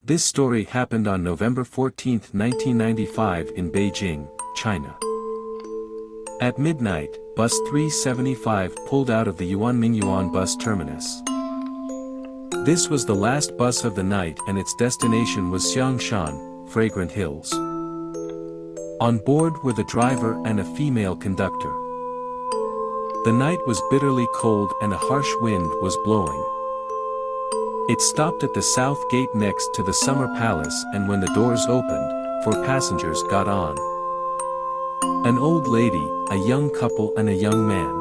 This story happened on November 14, 1995 in Beijing, China. At midnight, bus 375 pulled out of the Yuanmingyuan bus terminus. This was the last bus of the night and its destination was Xiangshan, Fragrant Hills. On board were the driver and a female conductor. The night was bitterly cold and a harsh wind was blowing. It stopped at the south gate next to the Summer Palace, and when the doors opened, 4 passengers got on. An old lady, a young couple and a young man.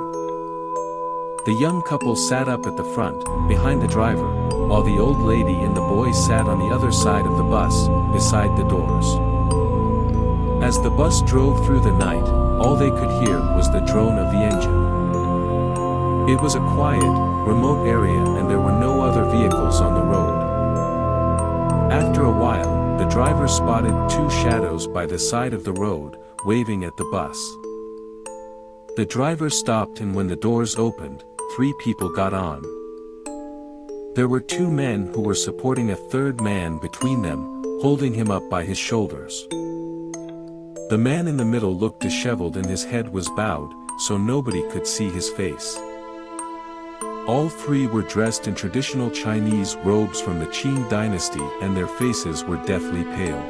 The young couple sat up at the front, behind the driver, while the old lady and the boy sat on the other side of the bus, beside the doors. As the bus drove through the night, all they could hear was the drone of the engine. It was a quiet, remote area and there were no other vehicles on the road. After a while, the driver spotted 2 shadows by the side of the road, waving at the bus. The driver stopped, and when the doors opened, 3 people got on. There were 2 men who were supporting a 3rd man between them, holding him up by his shoulders. The man in the middle looked disheveled and his head was bowed, so nobody could see his face. All 3 were dressed in traditional Chinese robes from the Qing dynasty and their faces were deathly pale.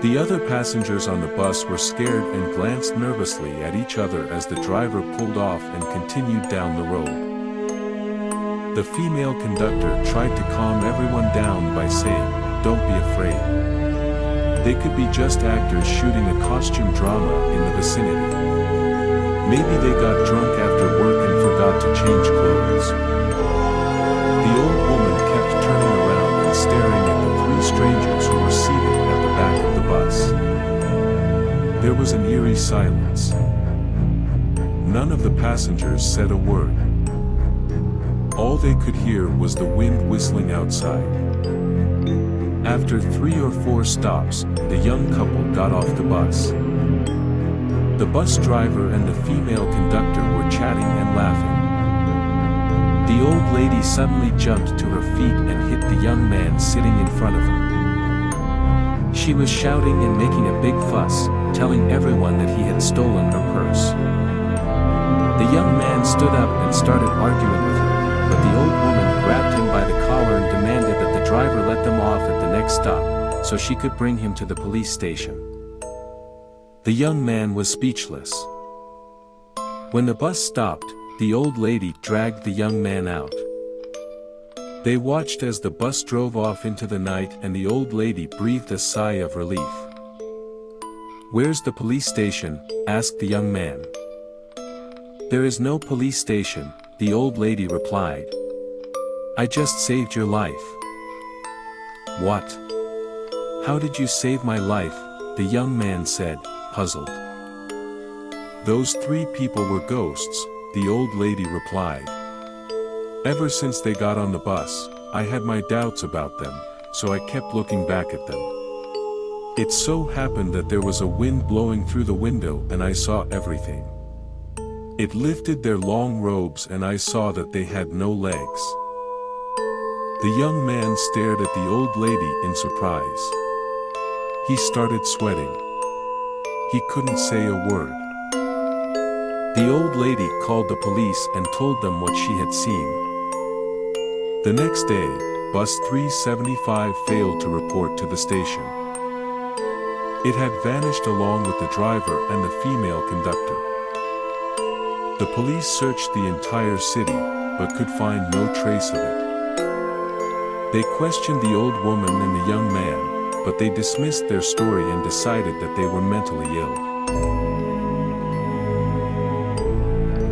The other passengers on the bus were scared and glanced nervously at each other as the driver pulled off and continued down the road. The female conductor tried to calm everyone down by saying, "Don't be afraid. They could be just actors shooting a costume drama in the vicinity. Maybe they got drunk after work and forgot to change clothes." The old woman kept turning around and staring at the 3 strangers who were seated at the back of the bus. There was an eerie silence. None of the passengers said a word. All they could hear was the wind whistling outside. After 3 or 4 stops, the young couple got off the bus. The bus driver and the female conductor were chatting and laughing. The old lady suddenly jumped to her feet and hit the young man sitting in front of her. She was shouting and making a big fuss, telling everyone that he had stolen her purse. The young man stood up and started arguing with her, but the old woman grabbed him by the collar and demanded that the driver let them off at the next stop, so she could bring him to the police station. The young man was speechless. When the bus stopped, the old lady dragged the young man out. They watched as the bus drove off into the night and the old lady breathed a sigh of relief. "Where's the police station?" asked the young man. "There is no police station," the old lady replied. "I just saved your life." "What? How did you save my life?" the young man said, puzzled. "Those 3 people were ghosts," the old lady replied. "Ever since they got on the bus, I had my doubts about them, so I kept looking back at them. It so happened that there was a wind blowing through the window and I saw everything. It lifted their long robes and I saw that they had no legs." The young man stared at the old lady in surprise. He started sweating. He couldn't say a word. The old lady called the police and told them what she had seen. The next day, bus 375 failed to report to the station. It had vanished along with the driver and the female conductor. The police searched the entire city, but could find no trace of it. They questioned the old woman and the young man, but they dismissed their story and decided that they were mentally ill.